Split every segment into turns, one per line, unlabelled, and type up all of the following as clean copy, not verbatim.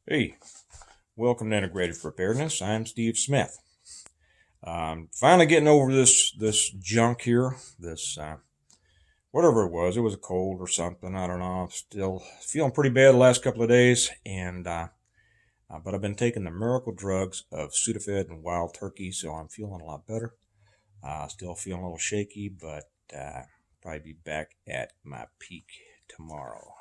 Hey, welcome to Integrated Preparedness. I'm Steve Smith. Finally getting over this junk here. This whatever it was. It was a cold or something. I don't know. I'm still feeling pretty bad the last couple of days, and but I've been taking the miracle drugs of Sudafed and wild turkey, so I'm feeling a lot better. Still feeling a little shaky, but probably be back at my peak tomorrow.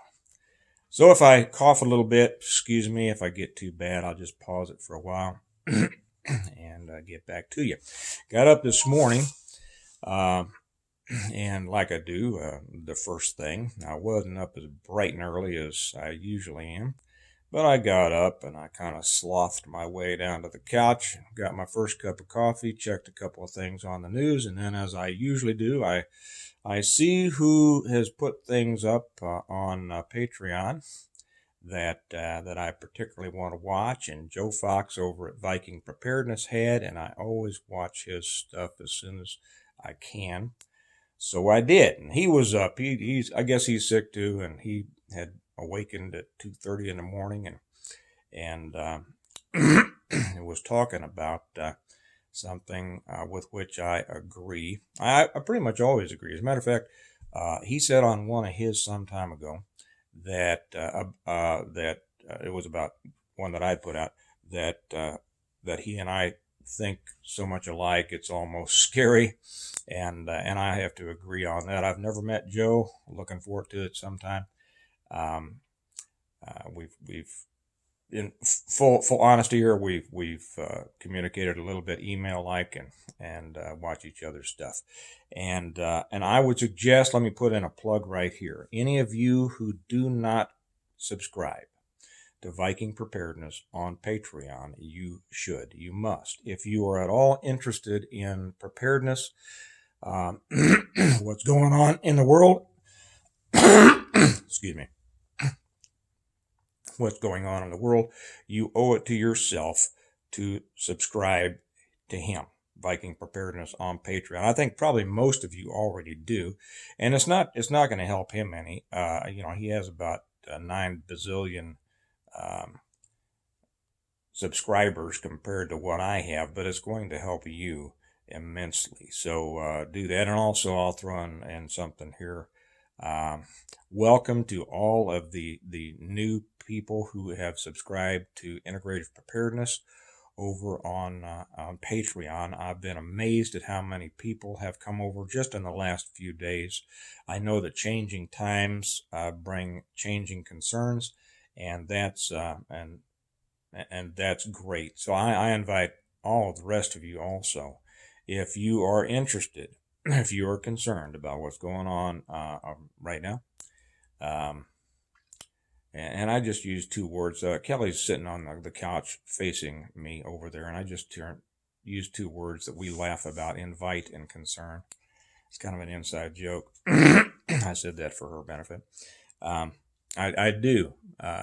So if I cough a little bit, excuse me. If I get too bad, I'll just pause it for a while and get back to you. Got up this morning, uh, and like I do, the first thing, I wasn't up as bright and early as I usually am, but I got up and I kind of slothed my way down to the couch, got my first cup of coffee, checked a couple of things on the news, and then, as I usually do, I see who has put things up on Patreon that I particularly want to watch. And Joe Fox over at Viking Preparedness had, and I always watch his stuff as soon as I can. So I did, and he was up. He's I guess he's sick too, and he had awakened at 2:30 in the morning, and it was talking about something with which I agree. I pretty much always agree. As a matter of fact, he said on one of his some time ago that it was about one that I put out that he and I think so much alike it's almost scary, and I have to agree on that. I've never met Joe. Looking forward to it sometime. Um, we've in full honesty here, we've communicated a little bit email like and watch each other's stuff, and I would suggest, let me put in a plug right here. Any of you who do not subscribe to Viking Preparedness on Patreon, you must. If you are at all interested in preparedness, what's going on in the world, excuse me, what's going on in the world, you owe it to yourself to subscribe to him, Viking Preparedness on Patreon. I think probably most of you already do, and it's not going to help him any. He has about 9 bazillion subscribers compared to what I have, but it's going to help you immensely. So do that, and also I'll throw in something here. Welcome to all of the new people who have subscribed to Integrative Preparedness over on Patreon. I've been amazed at how many people have come over just in the last few days. I know that changing times bring changing concerns, and that's that's great. So I invite all of the rest of you also, if you are interested, if you are concerned about what's going on right now. And I just use 2 words. Kelly's sitting on the couch facing me over there, and I just use 2 words that we laugh about: invite and concern. It's kind of an inside joke. I said that for her benefit. I do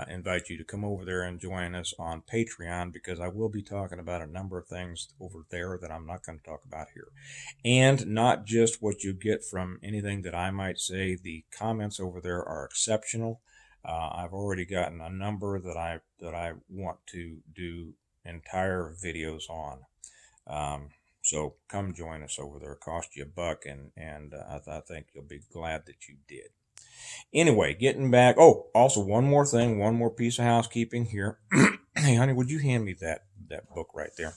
invite you to come over there and join us on Patreon, because I will be talking about a number of things over there that I'm not going to talk about here. And not just what you get from anything that I might say. The comments over there are exceptional. I've already gotten a number that I want to do entire videos on. So come join us over there. It cost you $1, and I think you'll be glad that you did. Anyway, getting back. Oh, also one more thing, one more piece of housekeeping here. Hey, honey, would you hand me that book right there?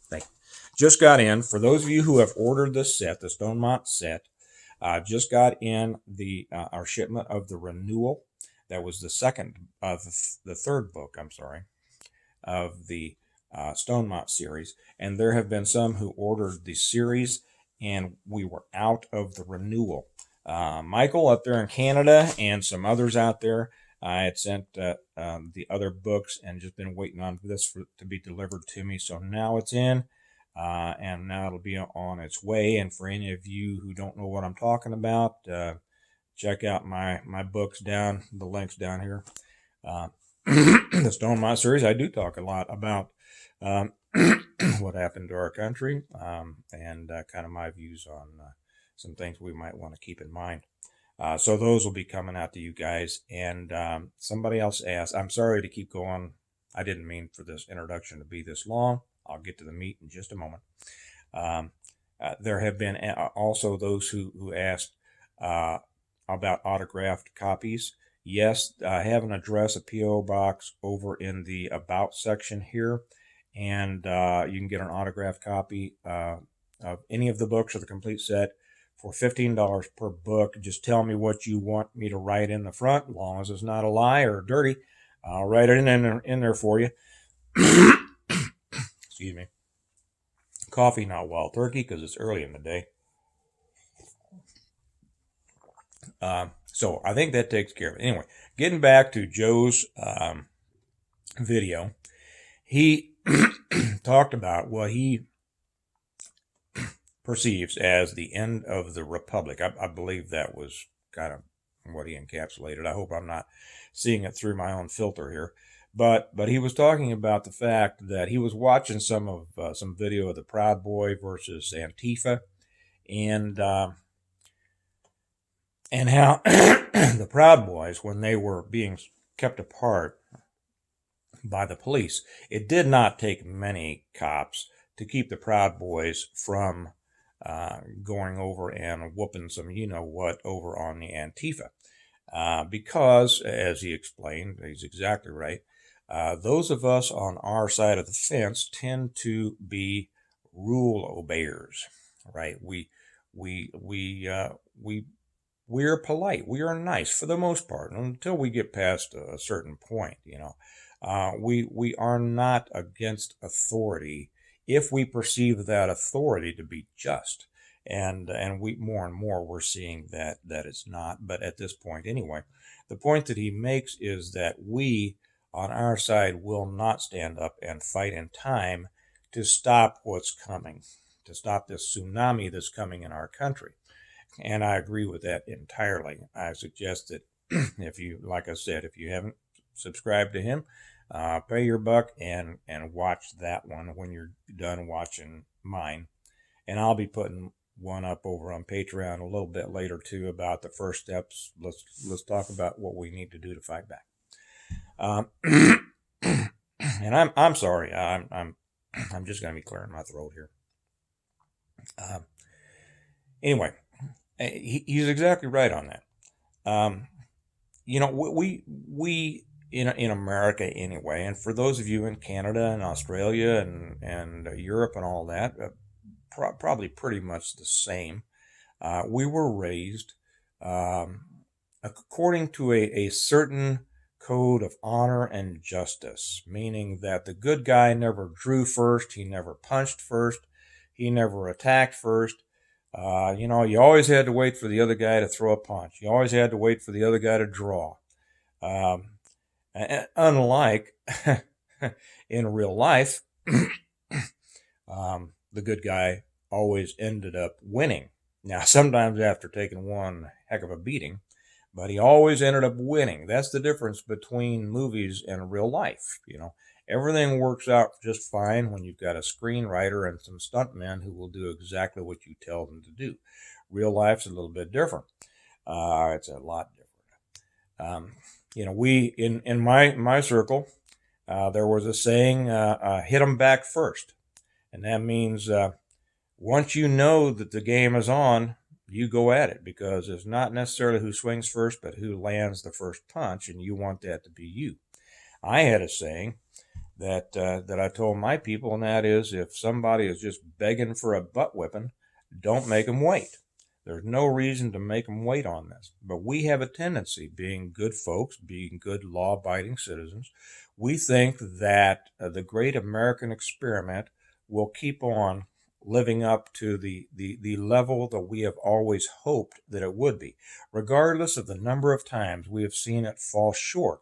Thank you. Just got in. For those of you who have ordered the set, the Stonemont set, just got in our shipment of the renewal. That was the third book, I'm sorry, of the Stonemont series. And there have been some who ordered the series, and we were out of the renewal. Michael up there in Canada and some others out there, I had sent the other books and just been waiting on this to be delivered to me. So now it's in, and now it'll be on its way. And for any of you who don't know what I'm talking about, check out my books the links down here. The Stonemont series, I do talk a lot about what happened to our country, and kind of my views on some things we might want to keep in mind. So those will be coming out to you guys. And somebody else asked, I'm sorry to keep going I didn't mean for this introduction to be this long. I'll get to the meat in just a moment. There have been also those who asked about autographed copies. Yes, I have an address, a P.O. box over in the About section here, and you can get an autographed copy of any of the books or the complete set for $15 per book. Just tell me what you want me to write in the front, as long as it's not a lie or dirty. I'll write it in there for you. Excuse me. Coffee, not wild turkey, because it's early in the day. So I think that takes care of it. Anyway, getting back to Joe's video, he talked about what he perceives as the end of the republic. I believe that was kind of what he encapsulated. I hope I'm not seeing it through my own filter here. But he was talking about the fact that he was watching some video of the Proud Boy versus Antifa, and how the Proud Boys, when they were being kept apart by the police, it did not take many cops to keep the Proud Boys from going over and whooping some you-know-what over on the Antifa. Because, as he explained, he's exactly right, those of us on our side of the fence tend to be rule obeyers, right? We're polite. We are nice for the most part until we get past a certain point. We are not against authority if we perceive that authority to be just, and we more and more we're seeing that it's not. But at this point, anyway, the point that he makes is that we on our side will not stand up and fight in time to stop what's coming, to stop this tsunami that's coming in our country. And I agree with that entirely. I suggest that if you, like I said, if you haven't subscribed to him, pay your buck and watch that one when you're done watching mine. And I'll be putting one up over on Patreon a little bit later too about the first steps. Let's talk about what we need to do to fight back. And I'm sorry. I'm just going to be clearing my throat here. Anyway. He's exactly right on that. We in America anyway, and for those of you in Canada and Australia and Europe and all that, probably pretty much the same. We were raised according to a certain code of honor and justice, meaning that the good guy never drew first, he never punched first, he never attacked first. You always had to wait for the other guy to throw a punch. You always had to wait for the other guy to draw. Unlike in real life, the good guy always ended up winning. Now, sometimes after taking one heck of a beating, but he always ended up winning. That's the difference between movies and real life. Everything works out just fine when you've got a screenwriter and some stuntmen who will do exactly what you tell them to do. Real life's a little bit different. It's a lot different. We in my circle, there was a saying, hit them back first. And that means once you know that the game is on, you go at it, because it's not necessarily who swings first, but who lands the first punch, and you want that to be you. I had a saying that I told my people, and that is, if somebody is just begging for a butt whipping, don't make them wait. There's no reason to make them wait on this. But we have a tendency, being good folks, being good law-abiding citizens, we think that the great American experiment will keep on living up to the level that we have always hoped that it would be, regardless of the number of times we have seen it fall short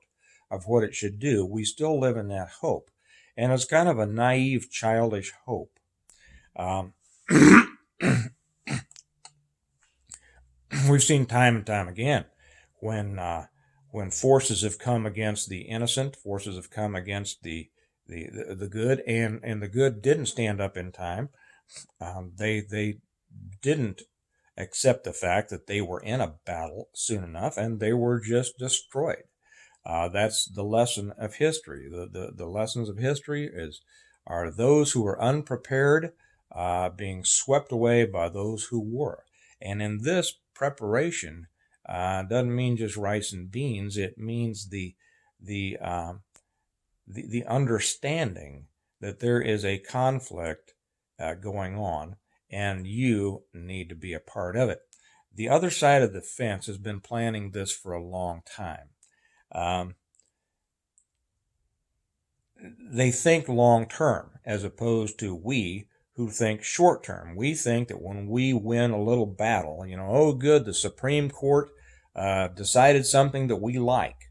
of what it should do. We still live in that hope, and it's kind of a naive, childish hope. We've seen time and time again when forces have come against the innocent, forces have come against the good, and the good didn't stand up in time. They didn't accept the fact that they were in a battle soon enough, and they were just destroyed. That's the lesson of history. The lessons of history are those who are unprepared being swept away by those who were. And in this, preparation doesn't mean just rice and beans. It means the understanding that there is a conflict going on, and you need to be a part of it. The other side of the fence has been planning this for a long time. They think long term as opposed to we who think short term. We think that when we win a little battle, oh, good, the Supreme Court decided something that we like.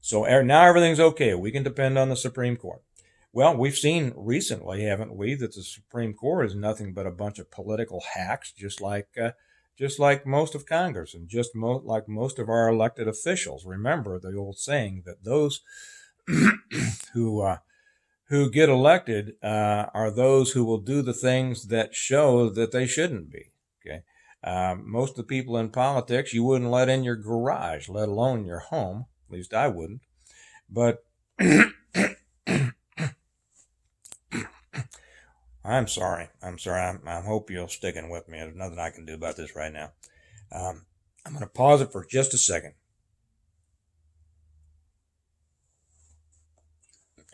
So now everything's okay. We can depend on the Supreme Court. Well, we've seen recently, haven't we, that the Supreme Court is nothing but a bunch of political hacks, just like most of Congress and like most of our elected officials. Remember the old saying that those who get elected are those who will do the things that show that they shouldn't be. Okay, most of the people in politics you wouldn't let in your garage, let alone your home. At least I wouldn't. But I'm sorry. I hope you're sticking with me. There's nothing I can do about this right now. I'm going to pause it for just a second.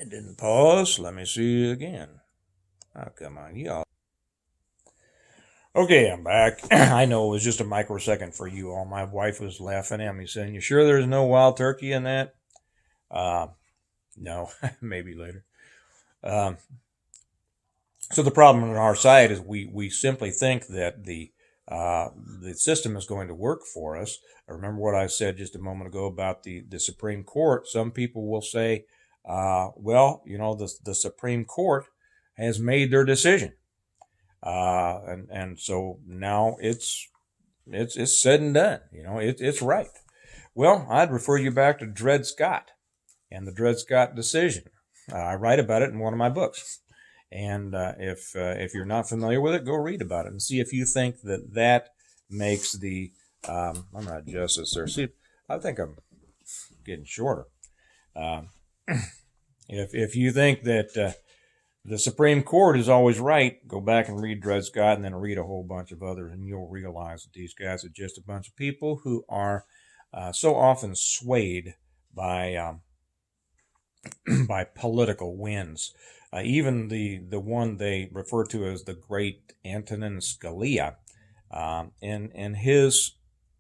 It didn't pause. Let me see again. Oh, come on, y'all. Okay, I'm back. I know it was just a microsecond for you all. My wife was laughing at me saying, "You sure there's no wild turkey in that?" No, maybe later. So the problem on our side is we simply think that the system is going to work for us. Remember what I said just a moment ago about the Supreme Court. Some people will say, well, the Supreme Court has made their decision. And so now it's said and done. It's right. Well, I'd refer you back to Dred Scott and the Dred Scott decision. I write about it in one of my books. And if you're not familiar with it, go read about it and see if you think that makes the I'm going to adjust this there. See, I think I'm getting shorter. If you think that the Supreme Court is always right, go back and read Dred Scott and then read a whole bunch of others, and you'll realize that these guys are just a bunch of people who are so often swayed by by political winds. Even the one they refer to as the great Antonin Scalia, in his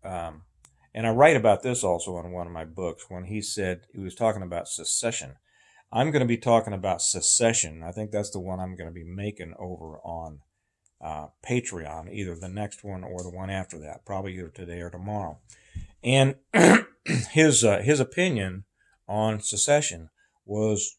and I write about this also in one of my books when he was talking about secession. I'm going to be talking about secession. I think that's the one I'm going to be making over on Patreon, either the next one or the one after that, probably either today or tomorrow. And his opinion on secession was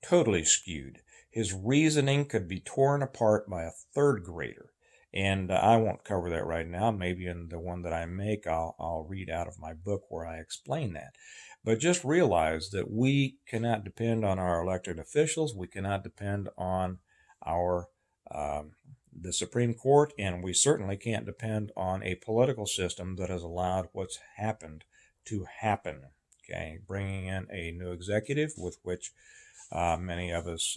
totally skewed. His reasoning could be torn apart by a third grader. And I won't cover that right now. Maybe in the one that I make, I'll read out of my book where I explain that. But just realize that we cannot depend on our elected officials. We cannot depend on the Supreme Court, and we certainly can't depend on a political system that has allowed what's happened to happen. Okay, bringing in a new executive with which many of us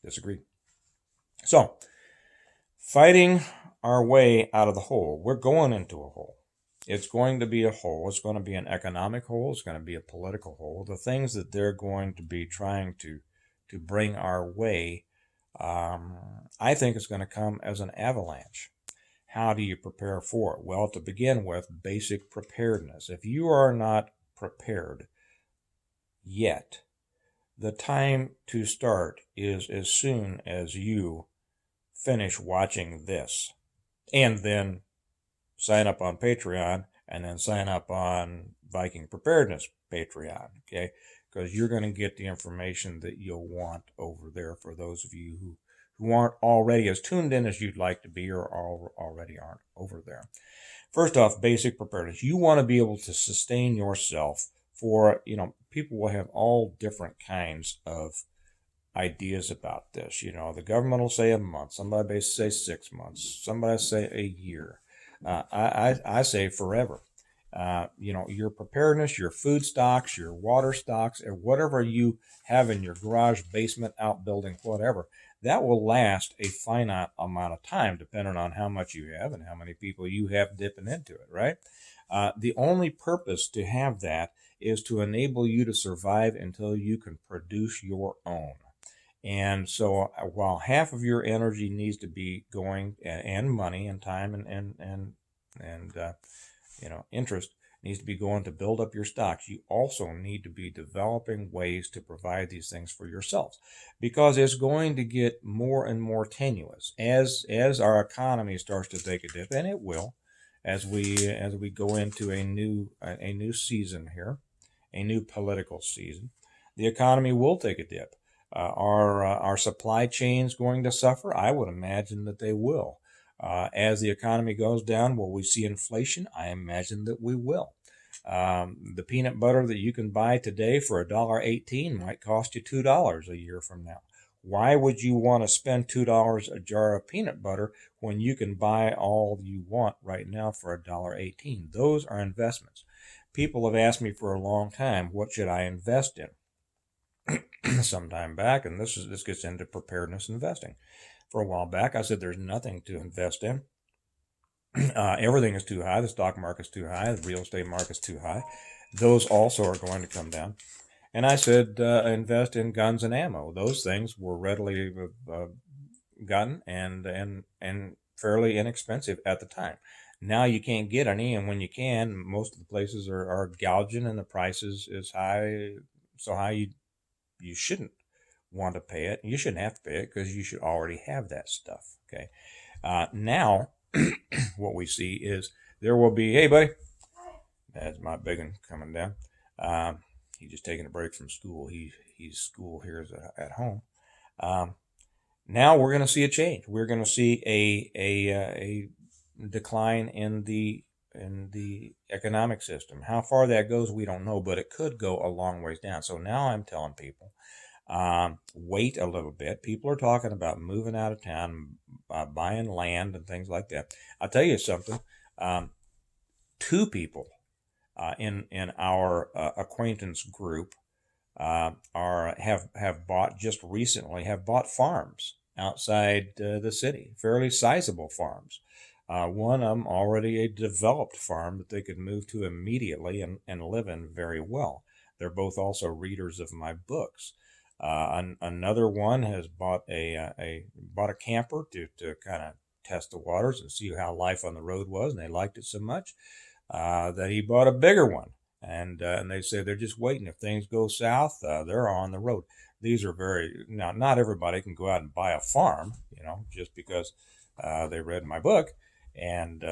disagree. So, fighting our way out of the hole. We're going into a hole. It's going to be a hole. It's going to be an economic hole. It's going to be a political hole. The things that they're going to be trying to bring our way, I think it's going to come as an avalanche. How do you prepare for it? Well, to begin with, basic preparedness. If you are not prepared yet, the time to start is as soon as you finish watching this. And then sign up on Patreon, and then sign up on Viking Preparedness Patreon, okay? Because you're going to get the information that you'll want over there for those of you who aren't already as tuned in as you'd like to be or already aren't over there. First off, basic preparedness. You want to be able to sustain yourself for, people will have all different kinds of ideas about this. The government will say a month, somebody may say 6 months, somebody say a year. I say forever. Your preparedness, your food stocks, your water stocks, or whatever you have in your garage, basement, outbuilding, whatever, that will last a finite amount of time, depending on how much you have and how many people you have dipping into it, right? The only purpose to have that is to enable you to survive until you can produce your own. And so while half of your energy needs to be going, and money and time and interest needs to be going to build up your stocks, you also need to be developing ways to provide these things for yourselves, because it's going to get more and more tenuous as our economy starts to take a dip, and it will, as we go into a new season here, a new political season. The economy will take a dip. Our supply chains going to suffer? I would imagine that they will. As the economy goes down, will we see inflation? I imagine that we will. The peanut butter that you can buy today for $1.18 might cost you $2 a year from now. Why would you want to spend $2 a jar of peanut butter when you can buy all you want right now for $1.18? Those are investments. People have asked me for a long time, what should I invest in? Some time back, and this gets into preparedness investing. For a while back, I said there's nothing to invest in. Everything is too high. The stock market's too high. The real estate market's too high. Those also are going to come down. And I said invest in guns and ammo. Those things were readily gotten and fairly inexpensive at the time. Now you can't get any, and when you can, most of the places are gouging, and the price is high, so high you shouldn't want to pay it. You shouldn't have to pay it because you should already have that stuff. Okay. Now, what we see is there will be, hey, buddy, that's my big one coming down. He's just taking a break from school. He's school here at home. Now we're going to see a change. We're going to see a decline in the economic system. How far that goes, we don't know, but it could go a long ways down. So now I'm telling people, wait a little bit. People are talking about moving out of town, buying land and things like that. I'll tell you something. Two people in our acquaintance group have bought farms outside the city, fairly sizable farms. One of them already a developed farm that they could move to immediately and live in very well. They're both also readers of my books. Another one has bought a camper to kind of test the waters and see how life on the road was, and they liked it so much that he bought a bigger one. And they say they're just waiting. If things go south, they're on the road. These are now, not everybody can go out and buy a farm, just because they read my book and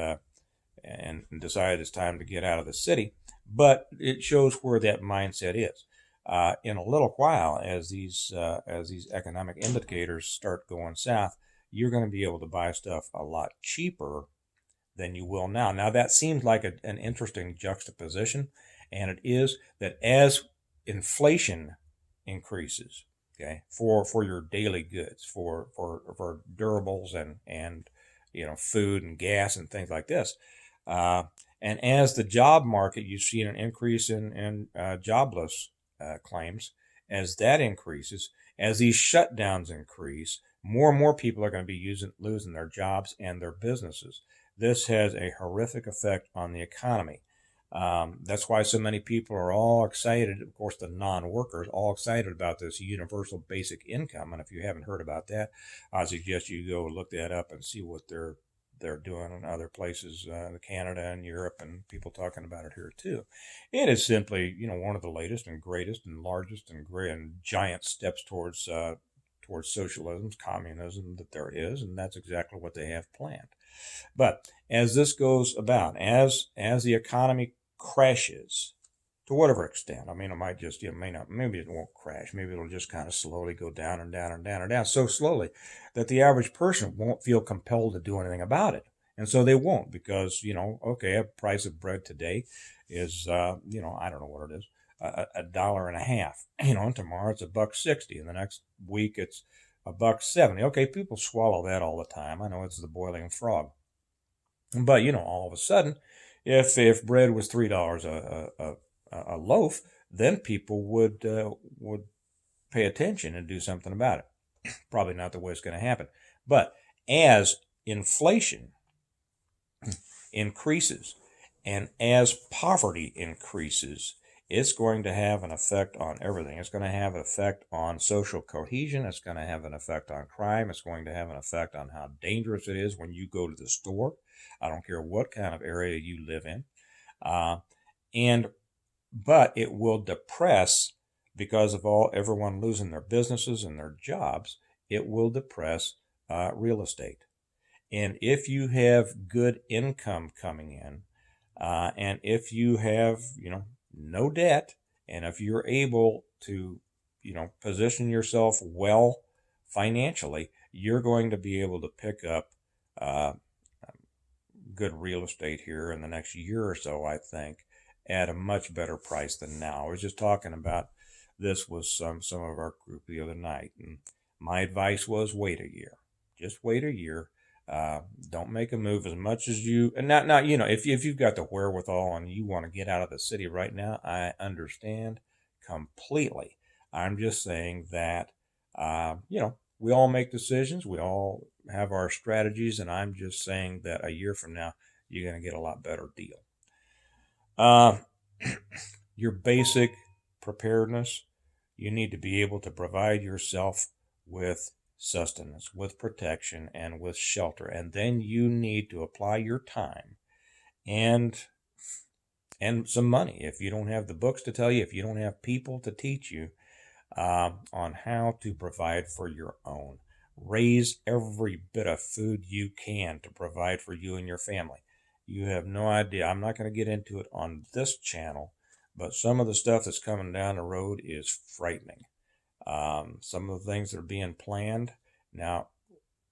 decided it's time to get out of the city. But it shows where that mindset is. In a little while, as these economic indicators start going south, you're going to be able to buy stuff a lot cheaper than you will now. Now, that seems like an interesting juxtaposition, and it is that as inflation increases, okay, for your daily goods, for durables and food and gas and things like this, and as the job market, you've seen an increase in jobless claims. As that increases, as these shutdowns increase, more and more people are going to be losing their jobs and their businesses. This has a horrific effect on the economy. That's why so many people are all excited, of course, the non-workers, all excited about this universal basic income. And if you haven't heard about that, I suggest you go look that up and see what they're doing in other places, Canada and Europe, and people talking about it here too. It is simply, one of the latest and greatest and largest and giant steps towards socialism, communism that there is, and that's exactly what they have planned. But as this goes about, as the economy crashes, to whatever extent, it might just, maybe it won't crash. Maybe it'll just kind of slowly go down and down and down and down, so slowly that the average person won't feel compelled to do anything about it. And so they won't, because, okay, a price of bread today is, I don't know what it is, $1.50. And tomorrow it's $1.60, and the next week it's $1.70. Okay, people swallow that all the time. I know it's the boiling frog. But, all of a sudden, If bread was $3 a loaf, then people would pay attention and do something about it. Probably not the way it's going to happen. But as inflation increases and as poverty increases, it's going to have an effect on everything. It's going to have an effect on social cohesion. It's going to have an effect on crime. It's going to have an effect on how dangerous it is when you go to the store. I don't care what kind of area you live in. But it will depress, because of everyone losing their businesses and their jobs, it will depress real estate. And if you have good income coming in, and if you have, no debt, and if you're able to, position yourself well financially, you're going to be able to pick up good real estate here in the next year or so, I think, at a much better price than now. I was just talking about this with some of our group the other night, and my advice was wait a year. Just wait a year. Don't make a move as much as you, and not if you've got the wherewithal and you want to get out of the city right now, I understand completely. I'm just saying that we all make decisions, we all have our strategies, and I'm just saying that a year from now you're going to get a lot better deal. Your basic preparedness, you need to be able to provide yourself with sustenance, with protection, and with shelter. And then you need to apply your time and some money. If you don't have the books to tell you, if you don't have people to teach you on how to provide for your own, raise every bit of food you can to provide for you and your family. You have no idea. I'm not going to get into it on this channel, but some of the stuff that's coming down the road is frightening. Some of the things that are being planned. Now,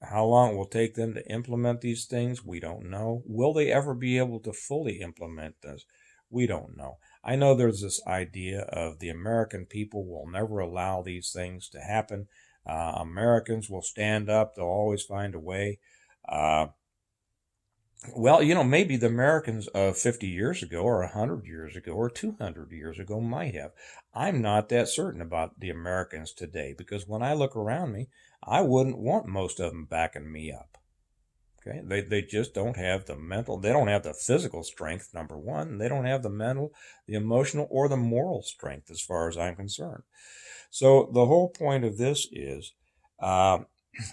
how long it will take them to implement these things, we don't know. Will they ever be able to fully implement this? We don't know. I know there's this idea of the American people will never allow these things to happen. Americans will stand up. They'll always find a way. Well, maybe the Americans of 50 years ago or 100 years ago or 200 years ago might have. I'm not that certain about the Americans today, because when I look around me, I wouldn't want most of them backing me up. Okay, they just don't have the mental, they don't have the physical strength, number one. They don't have the mental, the emotional, or the moral strength as far as I'm concerned. So the whole point of this is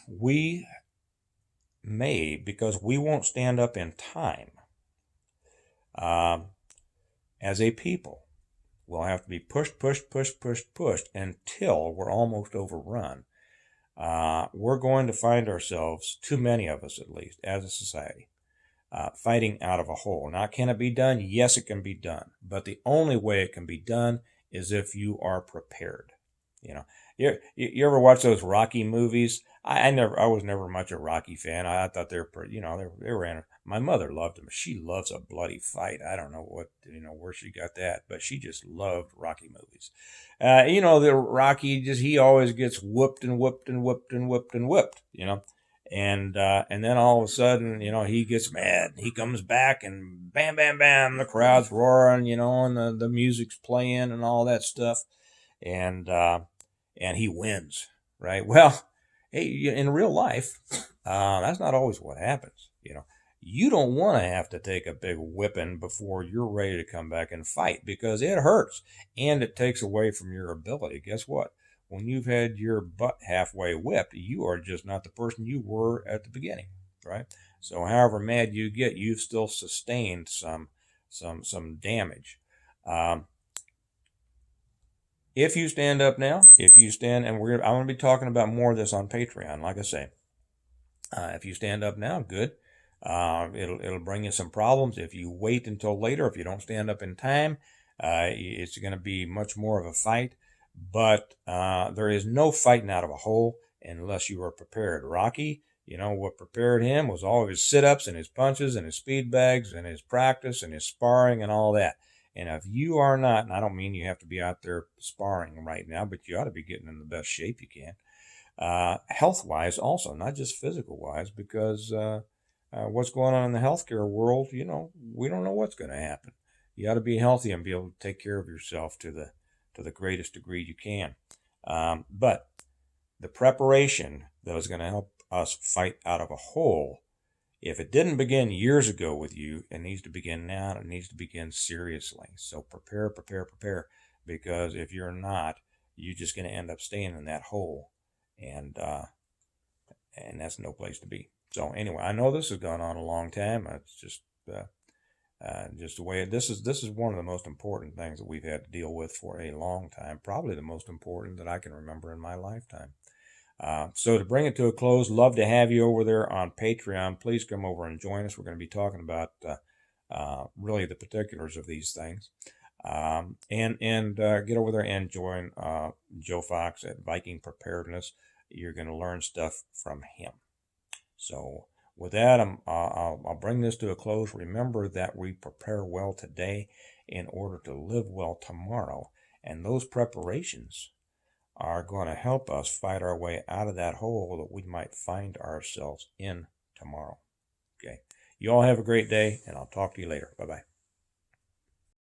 we may, because we won't stand up in time as a people, we'll have to be pushed until we're almost overrun. We're going to find ourselves, too many of us at least, as a society, fighting out of a hole. Now, can it be done? Yes, it can be done. But the only way it can be done is if you are prepared. You ever watch those Rocky movies? I was never much a Rocky fan. I thought they were pretty, they were. My mother loved them. She loves a bloody fight. I don't know where she got that, but she just loved Rocky movies. The Rocky he always gets whooped and whooped and whooped and whooped and whooped. And then all of a sudden, he gets mad. He comes back and bam, bam, bam, the crowd's roaring, and the music's playing and all that stuff, and he wins, right? Well, hey, in real life, that's not always what happens. You don't want to have to take a big whipping before you're ready to come back and fight, because it hurts and it takes away from your ability. Guess what? When you've had your butt halfway whipped, you are just not the person you were at the beginning, right? So however mad you get, you've still sustained some damage. If you stand up now, and I'm going to be talking about more of this on Patreon, like I say. If you stand up now, good. It'll bring you some problems. If you wait until later, if you don't stand up in time, it's going to be much more of a fight. But there is no fighting out of a hole unless you are prepared. Rocky, what prepared him was all of his sit-ups and his punches and his speed bags and his practice and his sparring and all that. And if you are not, and I don't mean you have to be out there sparring right now, but you ought to be getting in the best shape you can. Health-wise also, not just physical-wise, because what's going on in the healthcare world, we don't know what's going to happen. You got to be healthy and be able to take care of yourself to the greatest degree you can. But the preparation that is going to help us fight out of a hole, if it didn't begin years ago with you, it needs to begin now. It needs to begin seriously. So prepare, prepare, prepare. Because if you're not, you're just going to end up staying in that hole, and that's no place to be. So anyway, I know this has gone on a long time. It's just the way this is one of the most important things that we've had to deal with for a long time. Probably the most important that I can remember in my lifetime. So to bring it to a close, love to have you over there on Patreon. Please come over and join us. We're going to be talking about really the particulars of these things. And get over there and join Joe Fox at Viking Preparedness. You're going to learn stuff from him. So with that, I'll bring this to a close. Remember that we prepare well today in order to live well tomorrow. And those preparations are going to help us fight our way out of that hole that we might find ourselves in tomorrow. Okay. You all have a great day, and I'll talk to you later. Bye-bye.